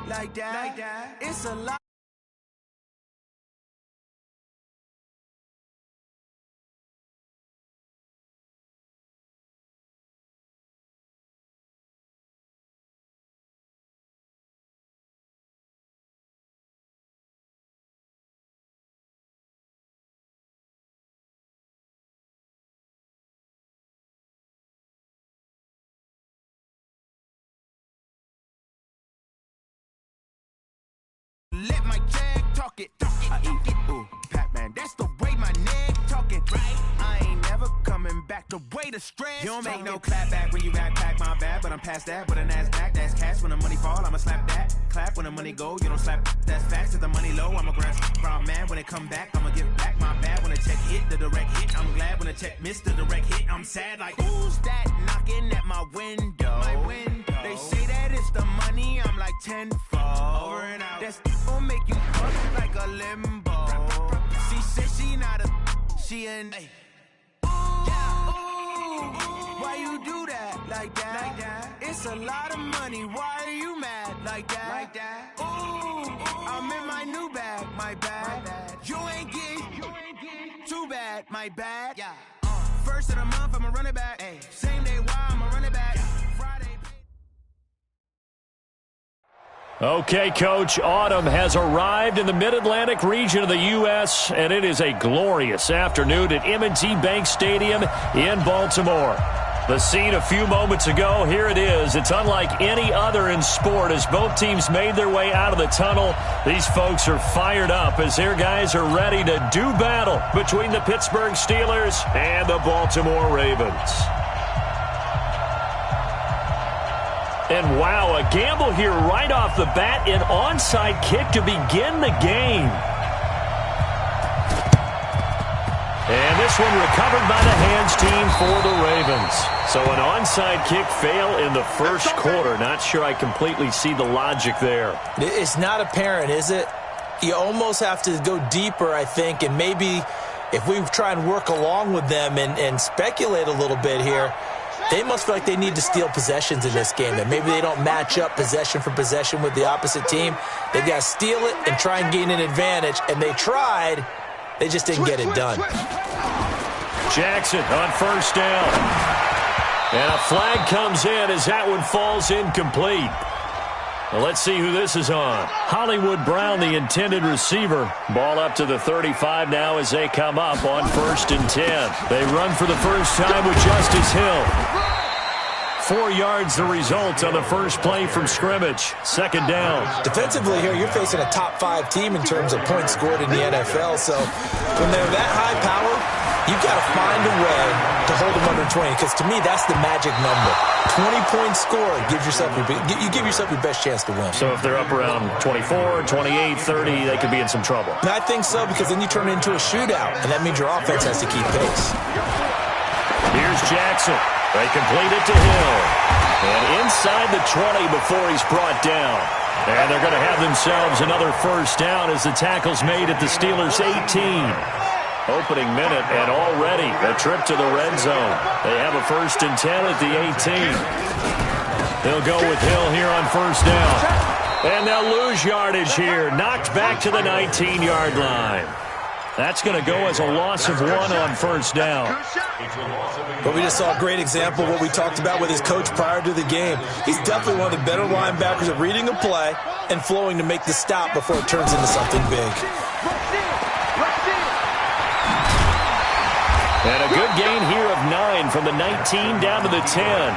like that. It's a lot. Let my jag talk it. I eat it. Ooh, Pac-Man, that's the way my neck talking. Right? I ain't never coming back. The way the stress. You don't make no clap back when you backpack, my bad. But I'm past that with a NASDAQ. That's cash when the money fall. I'ma slap that. Clap when the money go. You don't slap. That's facts. If the money low, I'ma grab from man. When it come back, I'ma give back my bad. When the check hit, the direct hit. I'm glad when the check missed the direct hit. I'm sad like who's that knocking at my window? My window. They say that it's the money. I'm like tenfold. Over and out. That's gon' make you fuck like a limbo. She said she not a, she an. Ooh, why you do that like that? It's a lot of money. Why are you mad like that? Ooh, I'm in my new bag, my bad. You ain't getting too bad, my bad. Yeah. First of the month, I'ma run it back. Ay. Same day, why I'ma run it back. Friday. Okay, Coach, autumn has arrived in the Mid-Atlantic region of the U.S., and it is a glorious afternoon at M&T Bank Stadium in Baltimore. The scene a few moments ago, here it is. It's unlike any other in sport as both teams made their way out of the tunnel. These folks are fired up as their guys are ready to do battle between the Pittsburgh Steelers and the Baltimore Ravens. And wow, a gamble here right off the bat, an onside kick to begin the game. And this one recovered by the hands team for the Ravens. So an onside kick fail in the first quarter. Not sure I completely see the logic there. It's not apparent, is it? You almost have to go deeper, I think, and maybe if we try and work along with them and speculate a little bit here, they must feel like they need to steal possessions in this game. That maybe they don't match up possession for possession with the opposite team. They've got to steal it and try and gain an advantage. And they tried. They just didn't get it done. Jackson on first down. And a flag comes in as that one falls incomplete. Well, let's see who this is on. Hollywood Brown, the intended receiver. Ball up to the 35 now as they come up on 1st and 10. They run for the first time with Justice Hill. 4 yards the result on the first play from scrimmage. 2nd down. Defensively here, you're facing a top 5 team in terms of points scored in the NFL. So when they're that high powered, you've got to find a way to hold them under 20, because to me, that's the magic number. 20 points scored, you give yourself your best chance to win. So if they're up around 24, 28, 30, they could be in some trouble. And I think so, because then you turn it into a shootout, and that means your offense has to keep pace. Here's Jackson. They complete it to Hill. And inside the 20 before he's brought down. And they're going to have themselves another first down as the tackle's made at the Steelers' 18. Opening minute, and already a trip to the red zone. They have a 1st and 10 at the 18. They'll go with Hill here on first down. And they'll lose yardage here. Knocked back to the 19-yard line. That's going to go as a loss of 1 on first down. But we just saw a great example of what we talked about with his coach prior to the game. He's definitely one of the better linebackers at reading a play and flowing to make the stop before it turns into something big. And a good gain here of 9 from the 19 down to the 10.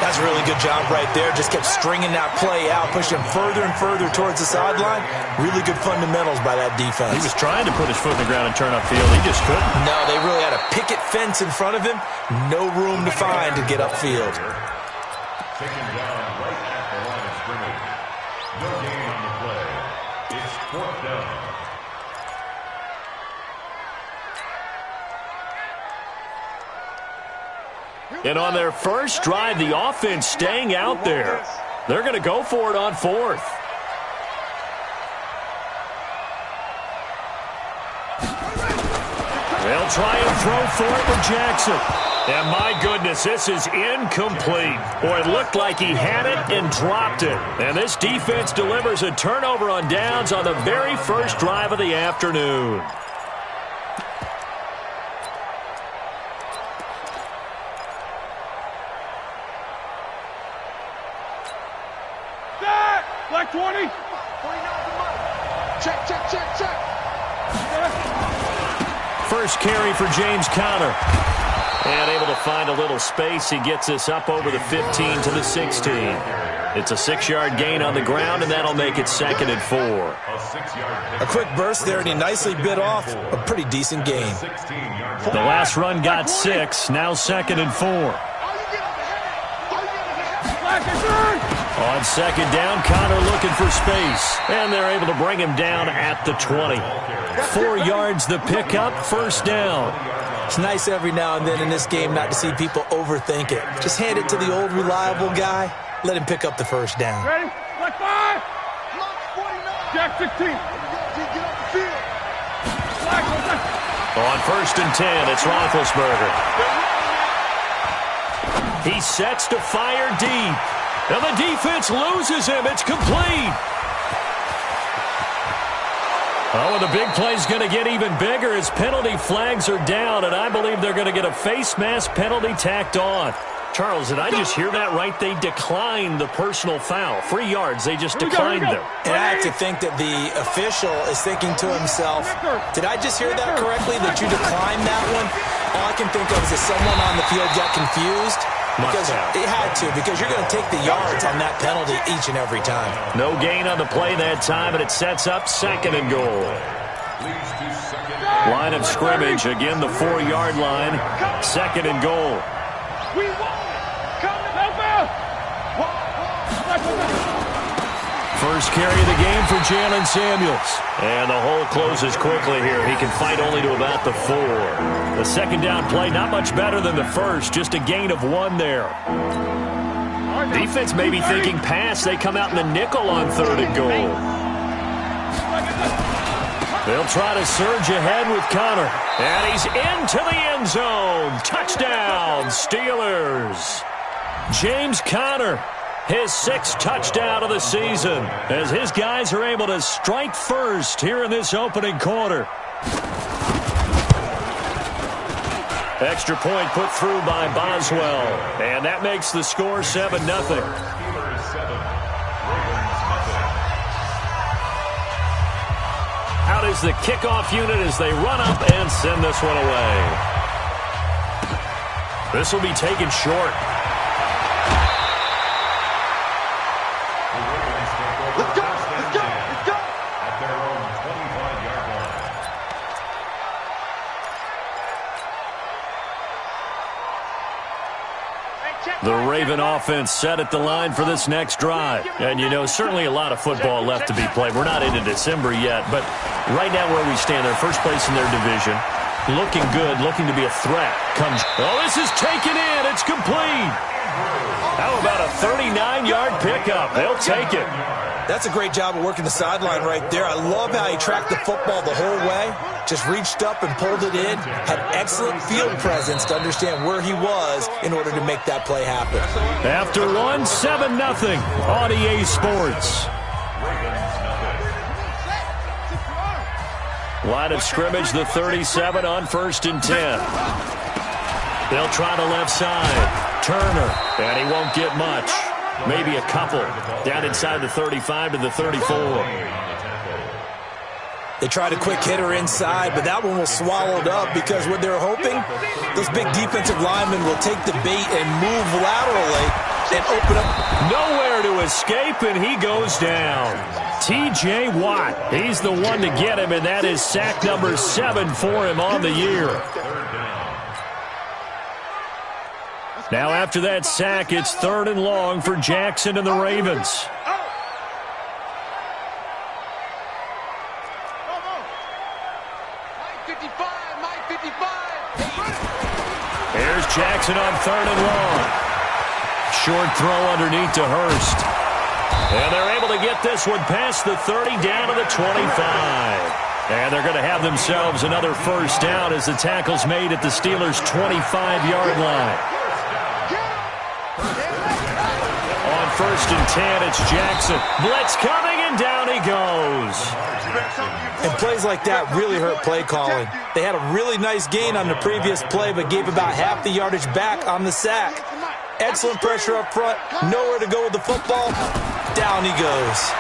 That's a really good job right there. Just kept stringing that play out, pushing him further and further towards the sideline. Really good fundamentals by that defense. He was trying to put his foot in the ground and turn upfield. He just couldn't. No, they really had a picket fence in front of him. No room to find to get upfield. Taken down right at the line of scrimmage. No gain on the play. It's 4th down. And on their first drive, the offense staying out there. They're going to go for it on 4th. They'll try and throw for it with Jackson. And my goodness, this is incomplete. Boy, it looked like he had it and dropped it. And this defense delivers a turnover on downs on the very first drive of the afternoon. Black 20. Check, check, check, check. First carry for James Conner. And able to find a little space. He gets this up over the 15 to the 16. It's a 6-yard gain on the ground, and that'll make it 2nd and 4. A quick burst there, and he nicely bit off a pretty decent gain. The last run got 6. Now 2nd and 4. On 2nd down, Conner looking for space. And they're able to bring him down at the 20. 4 yards the pickup, 1st down. It's nice every now and then in this game not to see people overthink it. Just hand it to the old reliable guy. Let him pick up the 1st down. Ready? Black 5. Jack 16. On 1st and 10, it's Roethlisberger. He sets to fire deep. And the defense loses him. It's complete. Oh, and the big play's going to get even bigger as penalty flags are down, and I believe they're going to get a face mask penalty tacked on. Charles, did I just hear that right? They declined the personal foul. 3 yards, they just declined them. And I have to think that the official is thinking to himself, did I just hear that correctly, that you declined that one? All I can think of is that someone on the field got confused. Because it had to, because you're going to take the yards on that penalty each and every time. No gain on the play that time, and it sets up 2nd and goal. Line of scrimmage, again the 4-yard line, 2nd and goal. First carry of the game for Jalen Samuels. And the hole closes quickly here. He can fight only to about the 4. The 2nd down play, not much better than the first. Just a gain of 1 there. Defense may be thinking pass. They come out in the nickel on 3rd and goal. They'll try to surge ahead with Conner. And he's into the end zone. Touchdown, Steelers. James Conner. His 6th touchdown of the season as his guys are able to strike first here in this opening quarter. Extra point put through by Boswell. And that makes the score 7-0. Out is the kickoff unit as they run up and send this one away. This will be taken short. The Raven offense set at the line for this next drive. And, you know, certainly a lot of football left to be played. We're not into December yet, but right now where we stand, they're first place in their division. Looking good, looking to be a threat. Oh, this is taken in. It's complete. How about a 39-yard pickup? They'll take it. That's a great job of working the sideline right there. I love how he tracked the football the whole way. Just reached up and pulled it in. Had excellent field presence to understand where he was in order to make that play happen. After 1, 7-0 on EA Sports. Line of scrimmage, the 37 on 1st and 10. They'll try the left side. Turner, and he won't get much. Maybe a couple. Down inside the 35 to the 34. They tried a quick hitter inside, but that one was swallowed up because what they're hoping, those big defensive linemen will take the bait and move laterally and open up. Nowhere to escape, and he goes down. T.J. Watt, he's the one to get him, and that is sack number 7 for him on the year. Now after that sack, it's 3rd and long for Jackson and the Ravens. Here's Jackson on 3rd and long. Short throw underneath to Hurst. And they're able to get this one past the 30 down to the 25. And they're going to have themselves another first down as the tackle's made at the Steelers' 25-yard line. On 1st and 10, it's Jackson. Blitz coming, and down he goes. And plays like that really hurt play calling. They had a really nice gain on the previous play, but gave about half the yardage back on the sack. Excellent pressure up front. Nowhere to go with the football. Down he goes.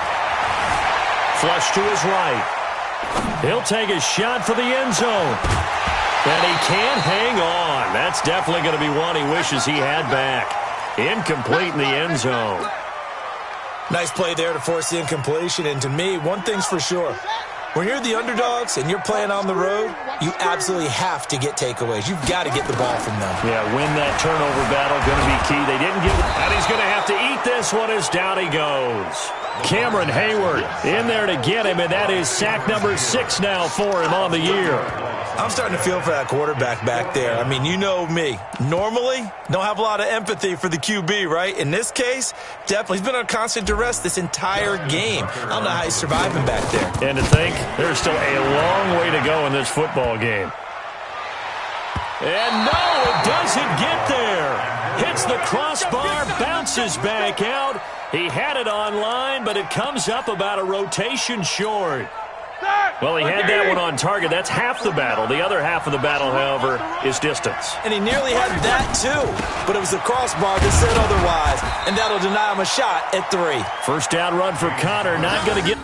Flush to his right. He'll take a shot for the end zone. And he can't hang on. That's definitely going to be one he wishes he had back. Incomplete in the end zone. Nice play there to force the incompletion. And to me, one thing's for sure. When you're the underdogs and you're playing on the road, you absolutely have to get takeaways. You've got to get the ball from them. Yeah, win that turnover battle, going to be key. They didn't get it, and he's going to have to eat this one as down he goes. Cameron Hayward in there to get him, and that is sack number 6 now for him on the year. I'm starting to feel for that quarterback back there. I mean, you know me. Normally, don't have a lot of empathy for the QB, right? In this case, definitely. He's been on constant duress this entire game. I don't know how he's surviving back there. And to think, there's still a long way to go in this football game. And no, it doesn't get there. Hits the crossbar, bounces back out. He had it online, but it comes up about a rotation short. Well, he had that one on target. That's half the battle. The other half of the battle, however, is distance. And he nearly had that, too. But it was the crossbar that said otherwise. And that'll deny him a shot at 3. First down run for Connor. Not going to get...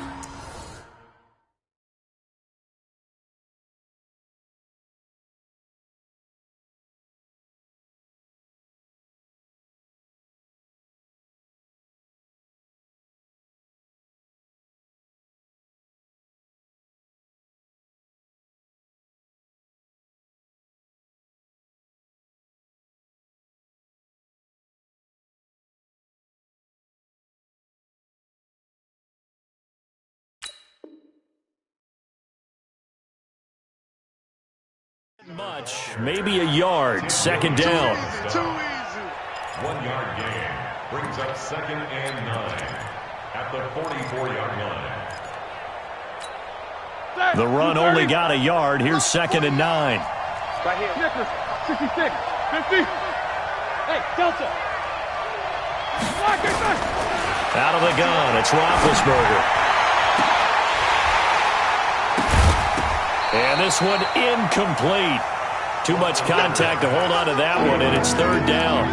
much, maybe a yard. Second down. Too easy. 1-yard gain brings up 2nd and 9 at the 44-yard line. The run only got a yard. Here's 2nd and 9. Right here. Nicholas, 66, 50. Hey, Delta. Out of the gun, it's Roethlisberger. And this one incomplete. Too much contact to hold on to that one, and it's 3rd down.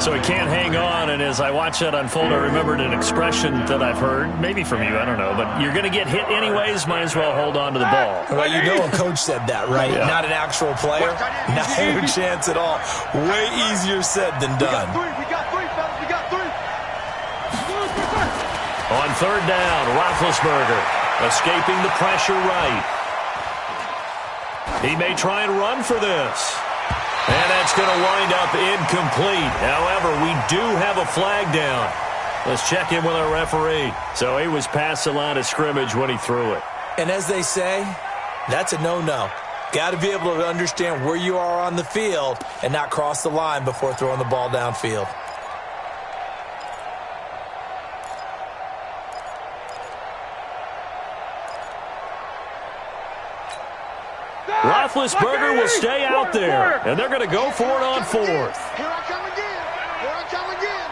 So he can't hang on, and as I watch that unfold, I remembered an expression that I've heard, maybe from you, I don't know, but you're going to get hit anyways, might as well hold on to the ball. Well, you know a coach said that, right? Yeah. Not an actual player. Not a chance at all. Way easier said than done. We got 3, fellas. We got 3. On 3rd down, Roethlisberger escaping the pressure right. He may try and run for this. And that's going to wind up incomplete. However, we do have a flag down. Let's check in with our referee. So he was past the line of scrimmage when he threw it. And as they say, that's a no-no. Got to be able to understand where you are on the field and not cross the line before throwing the ball downfield. Roethlisberger will stay out there, and they're going to go for it on 4th. Here I come again. Here I come again.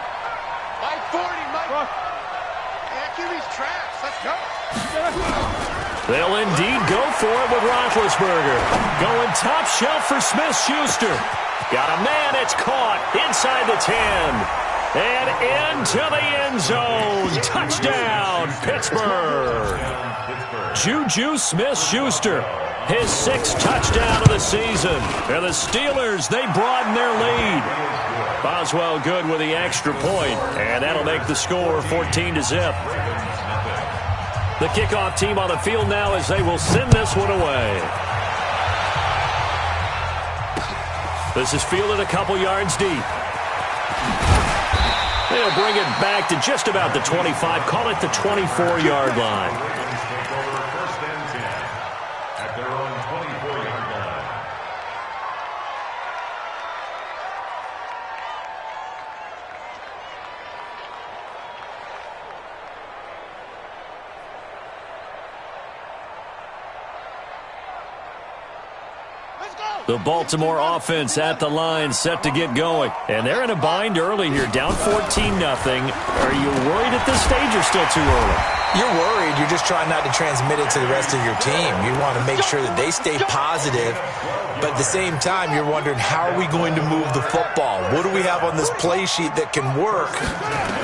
Mike 40, Mike. Yeah, QB's trash. Let's go. They'll indeed go for it with Roethlisberger. Going top shelf for Smith-Schuster. Got a man, it's caught inside the 10. And into the end zone. Touchdown, Pittsburgh. Juju Smith-Schuster. His 6th touchdown of the season. And the Steelers, they broaden their lead. Boswell good with the extra point, and that'll make the score 14-0. The kickoff team on the field now as they will send this one away. This is fielded a couple yards deep. They'll bring it back to just about the 25, call it the 24-yard line. The Baltimore offense at the line, set to get going. And they're in a bind early here, down 14-0. Are you worried at this stage or still too early? You're worried. You're just trying not to transmit it to the rest of your team. You want to make sure that they stay positive. But at the same time, you're wondering, how are we going to move the football? What do we have on this play sheet that can work?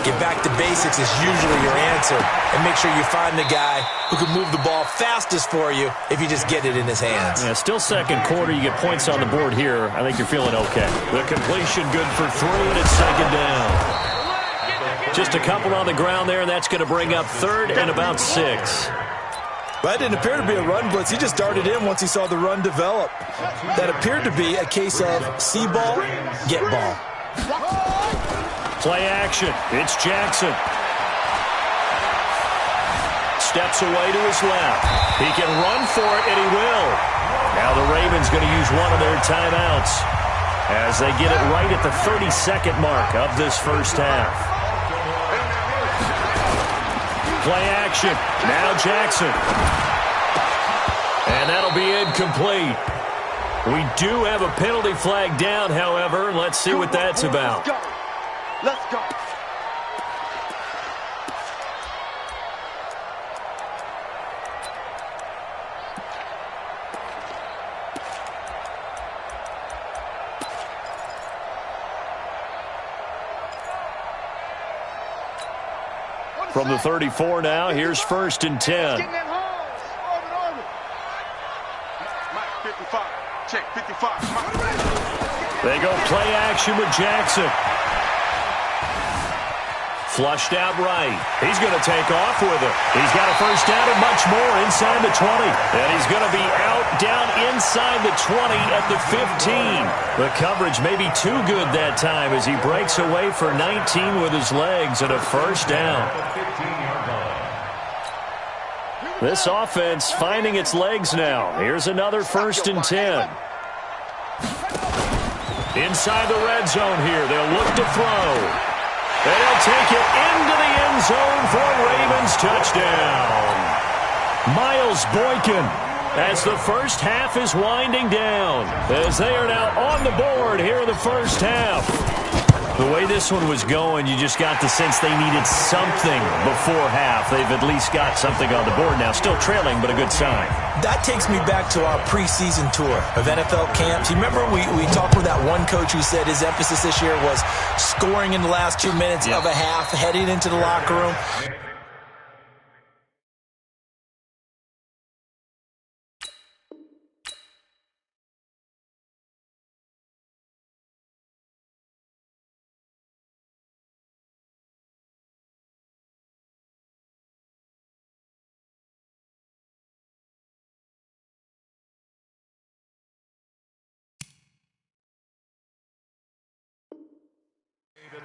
Get back to basics is usually your answer. And make sure you find the guy who can move the ball fastest for you if you just get it in his hands. Yeah, still second quarter. You get points on the board here. I think you're feeling okay. The completion good for 3, and it's second down. Just a couple on the ground there, and that's going to bring up 3rd and about 6. That didn't appear to be a run blitz. He just darted in once he saw the run develop. That appeared to be a case of see ball, get ball. Play action. It's Jackson. Steps away to his left. He can run for it, and he will. Now the Ravens going to use one of their timeouts as they get it right at the 30-second mark of this first half. Play action. Now Jackson. And that'll be incomplete. We do have a penalty flag down, however. Let's see what that's about. Let's go. From the 34 now, here's 1st and 10. Check 55. They go play action with Jackson. Flushed out right. He's going to take off with it. He's got a first down and much more inside the 20. And he's going to be out down inside the 20 at the 15. The coverage may be too good that time as he breaks away for 19 with his legs and a first down. This offense finding its legs now. Here's another 1st and 10. Inside the red zone here. They'll look to throw. And he'll take it into the end zone for a Ravens touchdown. Miles Boykin as the first half is winding down. As they are now on the board here in the first half. The way this one was going, you just got the sense they needed something before half. They've at least got something on the board now. Still trailing, but a good sign. That takes me back to our preseason tour of NFL camps. You remember we talked with that one coach who said his emphasis this year was scoring in the last 2 minutes of a half, heading into the locker room.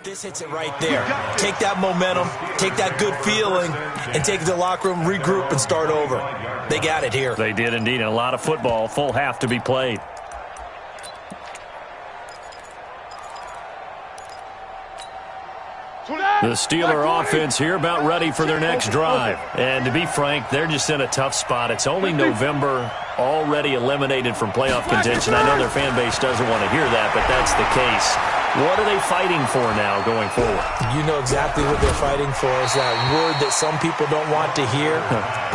This hits it right there. Take that momentum, take that good feeling, and take it to the locker room, regroup, and start over. They got it here. They did indeed, and a lot of football, full half to be played. The Steeler offense here about ready for their next drive. And to be frank, they're just in a tough spot. It's only November, already eliminated from playoff contention. I know their fan base doesn't want to hear that, but that's the case. What are they fighting for now going forward? You know exactly what they're fighting for. Is that word that some people don't want to hear,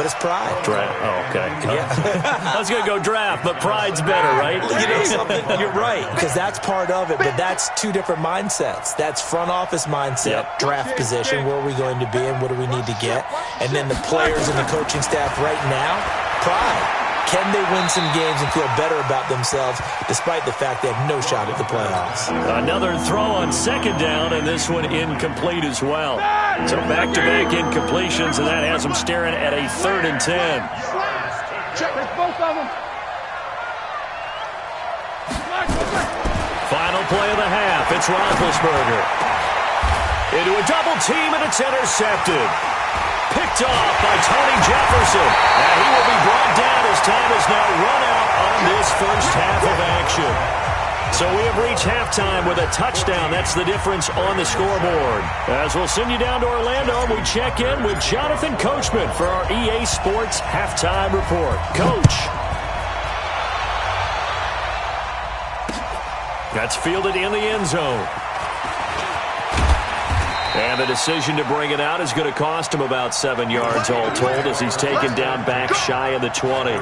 but it's pride. Draft. Oh, okay. Yeah. I was going to go draft, but pride's better, right? You know something? You're right, because that's part of it, but that's two different mindsets. That's front office mindset, draft position, where are we going to be and what do we need to get? And then the players and the coaching staff right now, pride. Can they win some games and feel better about themselves despite the fact they have no shot at the playoffs? Another throw on second down, and this one incomplete as well. So back-to-back incompletions, and that has them staring at a 3rd and 10. Check both of them. Final play of the half. It's Roethlisberger. Into a double team, and it's intercepted. Picked off by Tony Jefferson. And he will be brought down as time has now run out on this first half of action. So we have reached halftime with a touchdown. That's the difference on the scoreboard. As we'll send you down to Orlando, we check in with Jonathan Coachman for our EA Sports Halftime Report. Coach. That's fielded in the end zone. And the decision to bring it out is going to cost him about 7 yards all told as he's taken down back shy of the 20.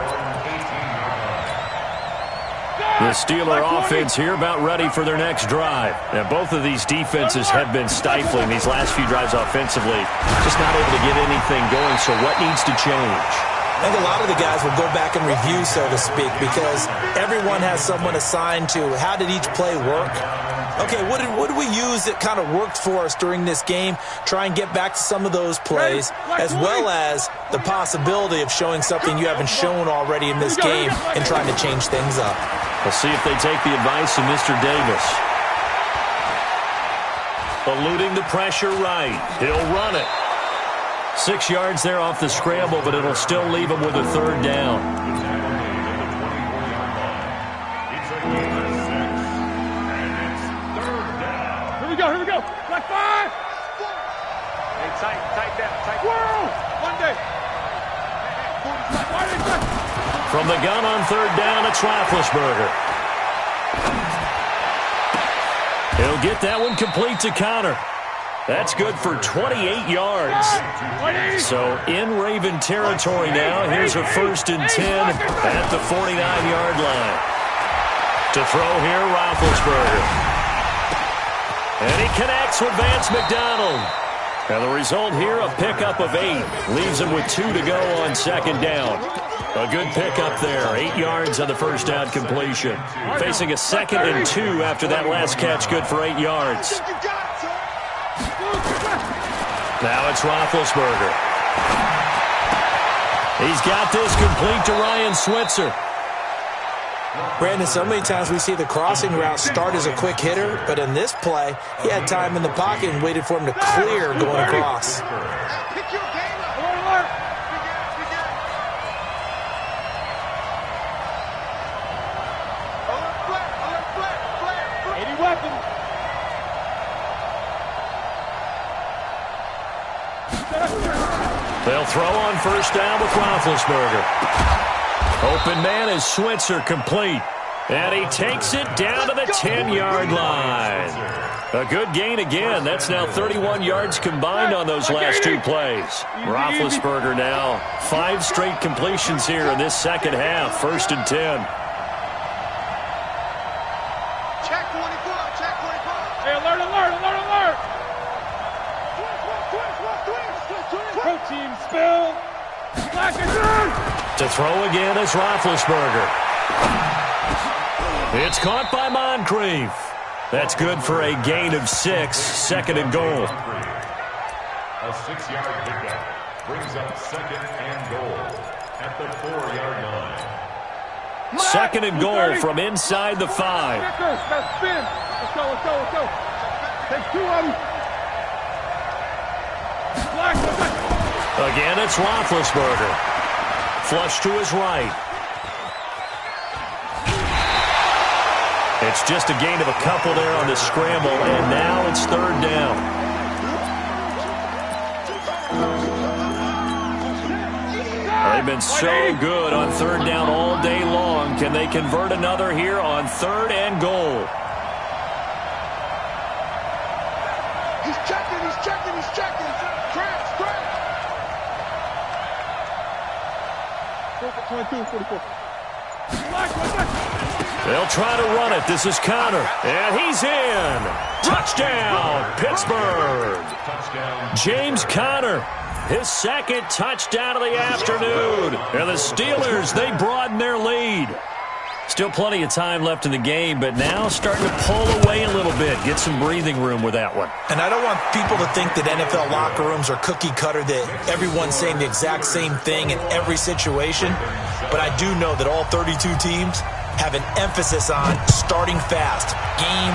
The Steeler offense here about ready for their next drive. And both of these defenses have been stifling these last few drives offensively. Just not able to get anything going, so what needs to change? I think a lot of the guys will go back and review, so to speak, because everyone has someone assigned to how did each play work. Okay, what did we use that kind of worked for us during this game? Try and get back to some of those plays, as well as the possibility of showing something you haven't shown already in this game and trying to change things up. We'll see if they take the advice of Mr. Davis. Eluding the pressure right. He'll run it. 6 yards there off the scramble, but it'll still leave him with a third down. Here we go. Black 5. Hey, tight down. Whoa! One day. From the gun on third down, it's Roethlisberger. He'll get that one complete to Connor. That's good for 28 yards. So in Raven territory now. Here's a 1st and 10 at the 49-yard line. To throw here, Roethlisberger. And he connects with Vance McDonald. And the result here, a pickup of 8. Leaves him with 2 to go on second down. A good pickup there. 8 yards on the first down completion. Facing a 2nd and 2 after that last catch, good for 8 yards. Now it's Roethlisberger. He's got this complete to Ryan Switzer. Brandon, so many times we see the crossing route start as a quick hitter, but in this play, he had time in the pocket and waited for him to clear going across. Pick your game up. Alert, 80 weapons. They'll throw on first down with Roethlisberger. Open man is Switzer, complete. And he takes it down to the 10-yard line. A good gain again. That's now 31 yards combined on those last 2 plays. Roethlisberger now 5 straight completions here in this second half. 1st and 10. Check 24. Hey, alert. Twins. Protein spill. Black and blue. To throw again is Roethlisberger. It's caught by Moncrief. That's good for a gain of 6. 2nd and goal. A 6-yard pickup brings up 2nd and goal at the 4-yard line. 2nd and goal from inside the 5. Let's go. Take 2 of them. Again, it's Roethlisberger. Flush to his right. It's just a gain of a couple there on the scramble, and now it's 3rd down. They've been so good on 3rd down all day long. Can they convert another here on 3rd and goal? He's checking. Cramps. 22, 44. They'll try to run it. This is Connor. And he's in. Touchdown, Pittsburgh. James Conner, his 2nd touchdown of the afternoon. And the Steelers, they broaden their lead. Still plenty of time left in the game, but now starting to pull away a little bit. Get some breathing room with that one. And I don't want people to think that NFL locker rooms are cookie cutter, that everyone's saying the exact same thing in every situation. But I do know that all 32 teams have an emphasis on starting fast. Game,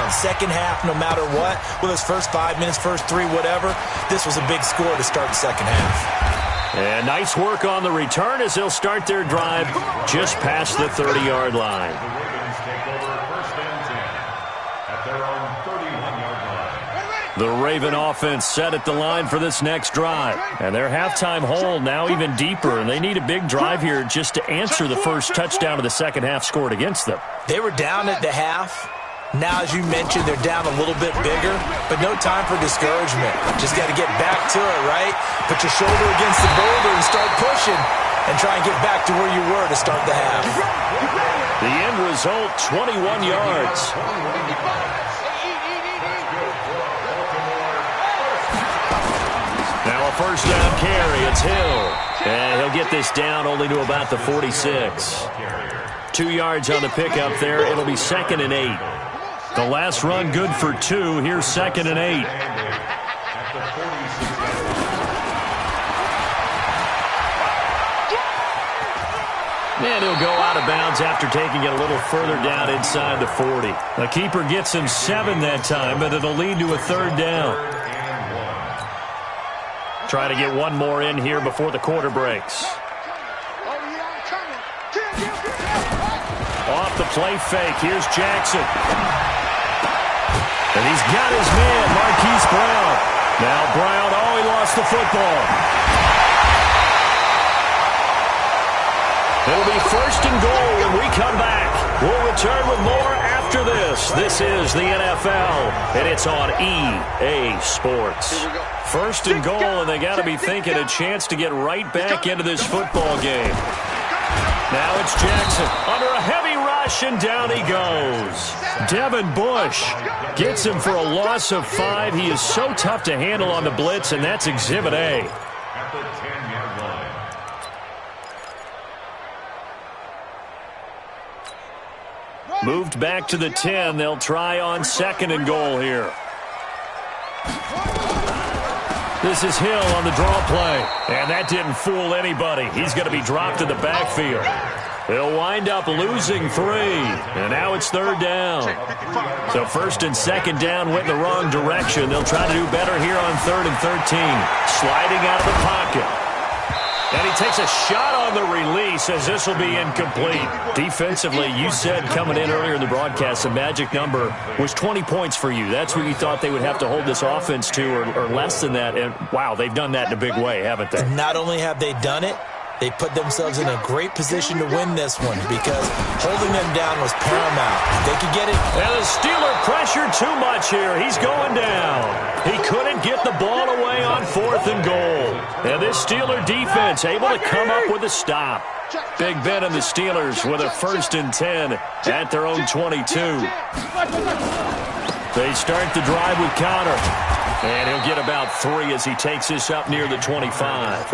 second half, no matter what. Whether it's first 5 minutes, first 3, whatever. This was a big score to start the second half. And nice work on the return as they'll start their drive just past the 30-yard line. The Ravens take over 1st and 10 at their own 31-yard line. The Raven offense set at the line for this next drive. And their halftime hole now even deeper, and they need a big drive here just to answer the first touchdown of the second half scored against them. They were down at the half. Now, as you mentioned, they're down a little bit bigger, but no time for discouragement. Just got to get back to it, right? Put your shoulder against the boulder and start pushing and try and get back to where you were to start the half. The end result, 21 yards. Now a first down carry. It's Hill. And he'll get this down only to about the 46. 2 yards on the pickup there. It'll be 2nd and 8. The last run good for 2. Here's 2nd and 8. And he'll go out of bounds after taking it a little further down inside the 40. The keeper gets him 7 that time, but it'll lead to a 3rd down. Try to get one more in here before the quarter breaks. Off the play fake, here's Jackson. And he's got his man, Marquise Brown. Now Brown, he lost the football. It'll be 1st and goal when we come back. We'll return with more after this. This is the NFL, and it's on EA Sports. 1st and goal, and they got to be thinking a chance to get right back into this football game. Now it's Jackson under a heavy rush, and down he goes. Devin Bush gets him for a loss of 5. He is so tough to handle on the blitz, and that's Exhibit A. At the 10-yard line. Moved back to the 10. They'll try on 2nd and goal here. This is Hill on the draw play. And that didn't fool anybody. He's going to be dropped in the backfield. They'll wind up losing 3. And now it's 3rd down. So 1st and 2nd down went in the wrong direction. They'll try to do better here on 3rd and 13. Sliding out of the pocket. And he takes a shot on the release as this will be incomplete. Defensively, you said coming in earlier in the broadcast, the magic number was 20 points for you. That's what you thought they would have to hold this offense to, or less than that. And, wow, they've done that in a big way, haven't they? Not only have they done it, they put themselves in a great position to win this one because holding them down was paramount. If they could get it. And the Steeler pressure too much here. He's going down. He couldn't get the ball away on 4th and goal. And this Steeler defense able to come up with a stop. Big Ben and the Steelers with a 1st and 10 at their own 22. They start the drive with Connor. And he'll get about 3 as he takes this up near the 25.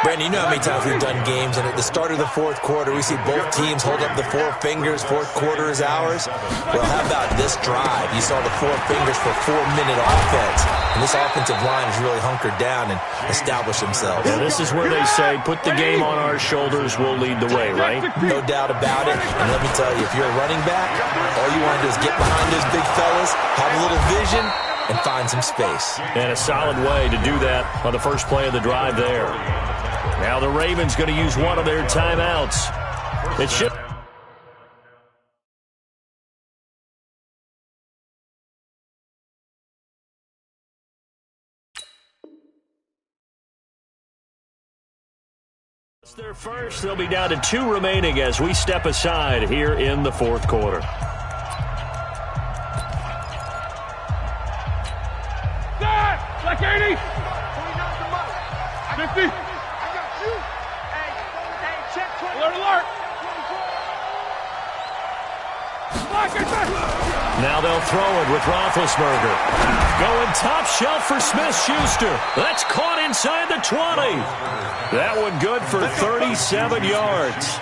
Brandon, you know how many times we've done games, and at the start of the 4th quarter, we see both teams hold up the 4 fingers, 4th quarter is ours. Well, how about this drive? You saw the 4 fingers for 4-minute offense, and this offensive line has really hunkered down and established themselves. Yeah, this is where they say, put the game on our shoulders, we'll lead the way, right? No doubt about it, and let me tell you, if you're a running back, all you want to do is get behind those big fellas, have a little vision, and find some space. And a solid way to do that on the first play of the drive there. Now the Ravens going to use one of their timeouts. It should. It's their first. They'll be down to 2 remaining as we step aside here in the 4th quarter. Like 80. 50. Alert, alert. Now they'll throw it with Roethlisberger. Going top shelf for Smith-Schuster. That's caught inside the 20. That one good for 37 yards.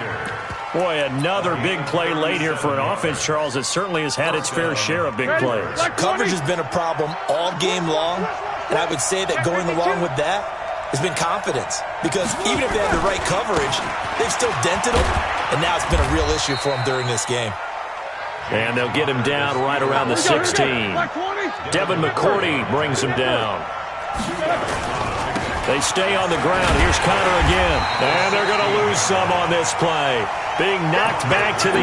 Boy, another big play late here for an offense, Charles, that certainly has had its fair share of big plays. Coverage has been a problem all game long, and I would say that going along with that has been confidence. Because even if they had the right coverage, they've still dented them, and now it's been a real issue for them during this game. And they'll get him down right around the 16. Devin McCourty brings him down. They stay on the ground. Here's Connor again. And they're going to lose some on this play. Being knocked back to the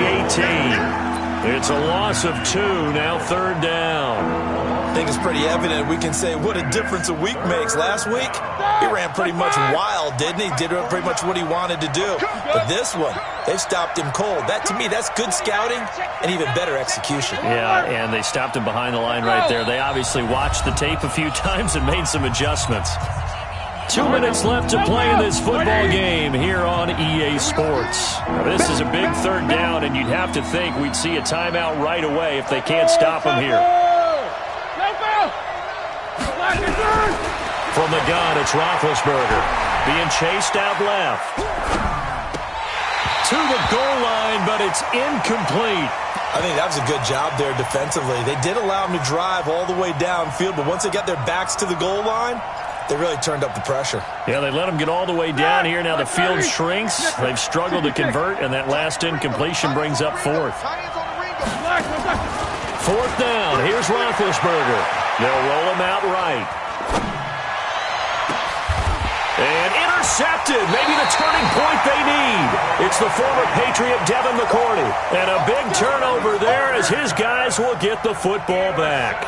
18. It's a loss of 2, now 3rd down. I think it's pretty evident. We can say what a difference a week makes. Last week, he ran pretty much wild, didn't he? Did pretty much what he wanted to do. But this one, they've stopped him cold. That, to me, that's good scouting and even better execution. Yeah, and they stopped him behind the line right there. They obviously watched the tape a few times and made some adjustments. 2 minutes left to play in this football game here on EA Sports. Now, this is a big third down, and you'd have to think we'd see a timeout right away if they can't stop him here. From the gun, it's Roethlisberger being chased out left. To the goal line, but it's incomplete. I think that was a good job there defensively. They did allow him to drive all the way downfield, but once they got their backs to the goal line, they really turned up the pressure. Yeah, they let him get all the way down here. Now the field shrinks. They've struggled to convert, and that last incompletion brings up fourth. Fourth down. Here's Roethlisberger. They'll roll him out right. And intercepted. Maybe the turning point they need. It's the former Patriot Devin McCourty. And a big turnover there as his guys will get the football back.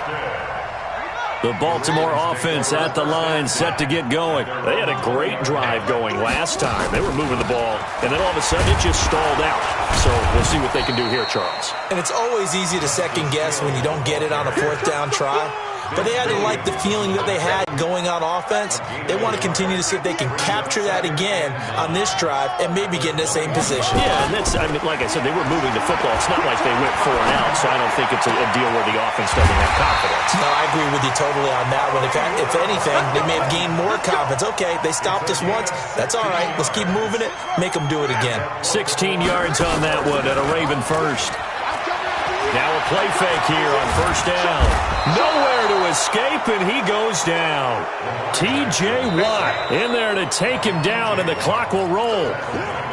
The Baltimore offense at the line, set to get going. They had a great drive going last time. They were moving the ball, and then all of a sudden it just stalled out. So we'll see what they can do here, Charles. And it's always easy to second guess when you don't get it on a fourth down try. But they had to like the feeling that they had going on offense. They want to continue to see if they can capture that again on this drive and maybe get in the same position. Yeah, and that's, I mean, like I said, they were moving the football. It's not like they went 4 and out, so I don't think it's a deal where the offense doesn't have confidence. No, I agree with you totally on that one. In fact, if anything, they may have gained more confidence. Okay, they stopped us once. That's all right. Let's keep moving it. Make them do it again. 16 yards on that one at a Raven first. Now a play fake here on first down. Nowhere to escape, and he goes down. T.J. Watt in there to take him down, and the clock will roll.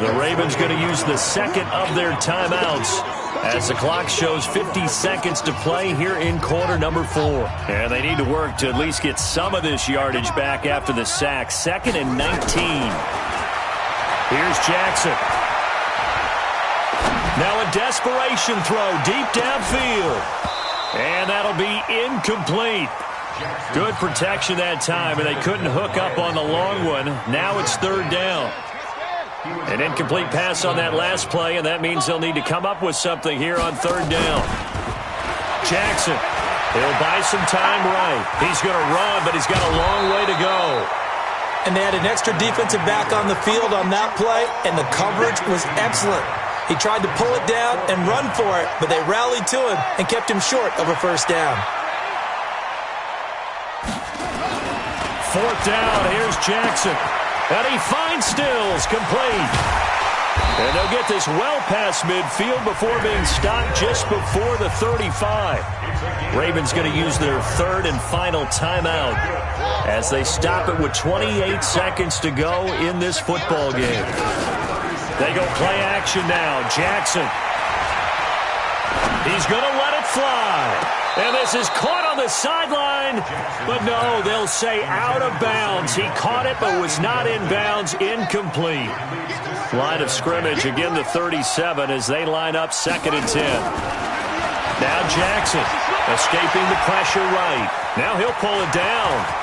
The Ravens going to use the second of their timeouts as the clock shows 50 seconds to play here in quarter number 4. And they need to work to at least get some of this yardage back after the sack. 2nd and 19. Here's Jackson. Now a desperation throw deep downfield. And that'll be incomplete. Good protection that time, and they couldn't hook up on the long one. Now it's 3rd down. An incomplete pass on that last play, and that means they'll need to come up with something here on 3rd down. Jackson, he'll buy some time right. He's going to run, but he's got a long way to go. And they had an extra defensive back on the field on that play, and the coverage was excellent. He tried to pull it down and run for it, but they rallied to him and kept him short of a first down. 4th down, here's Jackson. And he finds Stills, complete. And they'll get this well past midfield before being stopped just before the 35. Ravens going to use their 3rd and final timeout as they stop it with 28 seconds to go in this football game. They go play action now. Jackson. He's going to let it fly. And this is caught on the sideline. But no, they'll say out of bounds. He caught it but was not in bounds. Incomplete. Line of scrimmage, again the 37 as they line up 2nd and 10. Now Jackson escaping the pressure right. Now he'll pull it down.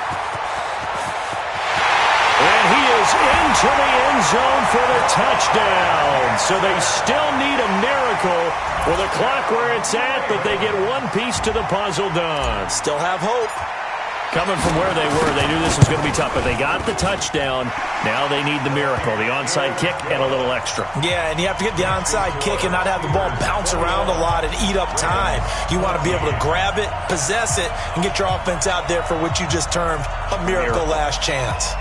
And he is into the end zone for the touchdown. So they still need a miracle with a clock where it's at, but they get one piece to the puzzle done. Still have hope. Coming from where they were, they knew this was going to be tough, but they got the touchdown. Now they need the miracle, the onside kick and a little extra. Yeah, and you have to get the onside kick and not have the ball bounce around a lot and eat up time. You want to be able to grab it, possess it, and get your offense out there for what you just termed a miracle last chance.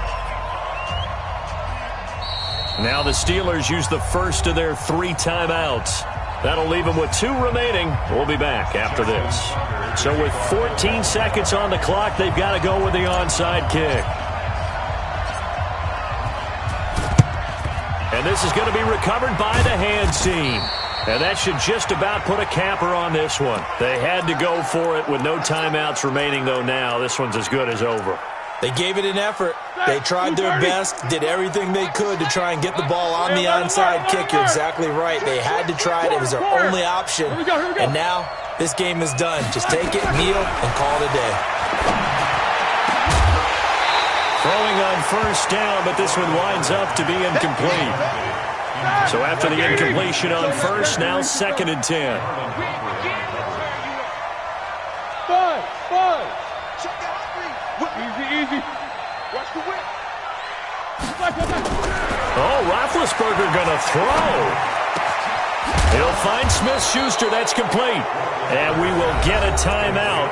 Now the Steelers use the first of their 3 timeouts. That'll leave them with 2 remaining. We'll be back after this. So with 14 seconds on the clock, they've got to go with the onside kick. And this is going to be recovered by the hands team. And that should just about put a capper on this one. They had to go for it with no timeouts remaining, though now. This one's as good as over. They gave it an effort. They tried their best, did everything they could to try and get the ball on the onside kick. You're exactly right. They had to try it. It was their only option. And now This game is done. Just take it, kneel, and call it a day. Throwing on first down, but this one winds up to be incomplete. So after the incompletion on first, now 2nd and 10. Five. Easy. Watch the whip. Oh, Roethlisberger going to throw. He'll find Smith-Schuster. That's complete. And we will get a timeout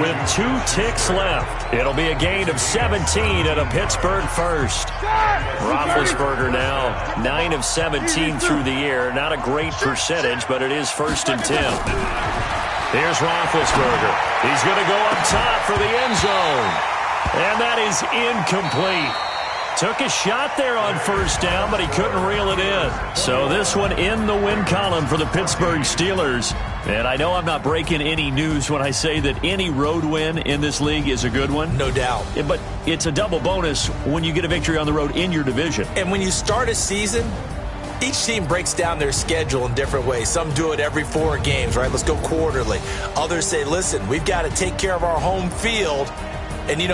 with 2 ticks left. It'll be a gain of 17 and a Pittsburgh first. Roethlisberger now 9 of 17 through the year. Not a great percentage, but it is 1st and 10. Here's Roethlisberger. He's going to go up top for the end zone. And that is incomplete. Took a shot there on first down, but he couldn't reel it in. So this one in the win column for the Pittsburgh Steelers. And I know I'm not breaking any news when I say that any road win in this league is a good one. No doubt. But it's a double bonus when you get a victory on the road in your division. And when you start a season, each team breaks down their schedule in different ways. Some do it every 4 games, right? Let's go quarterly. Others say, listen, we've got to take care of our home field. And, you know,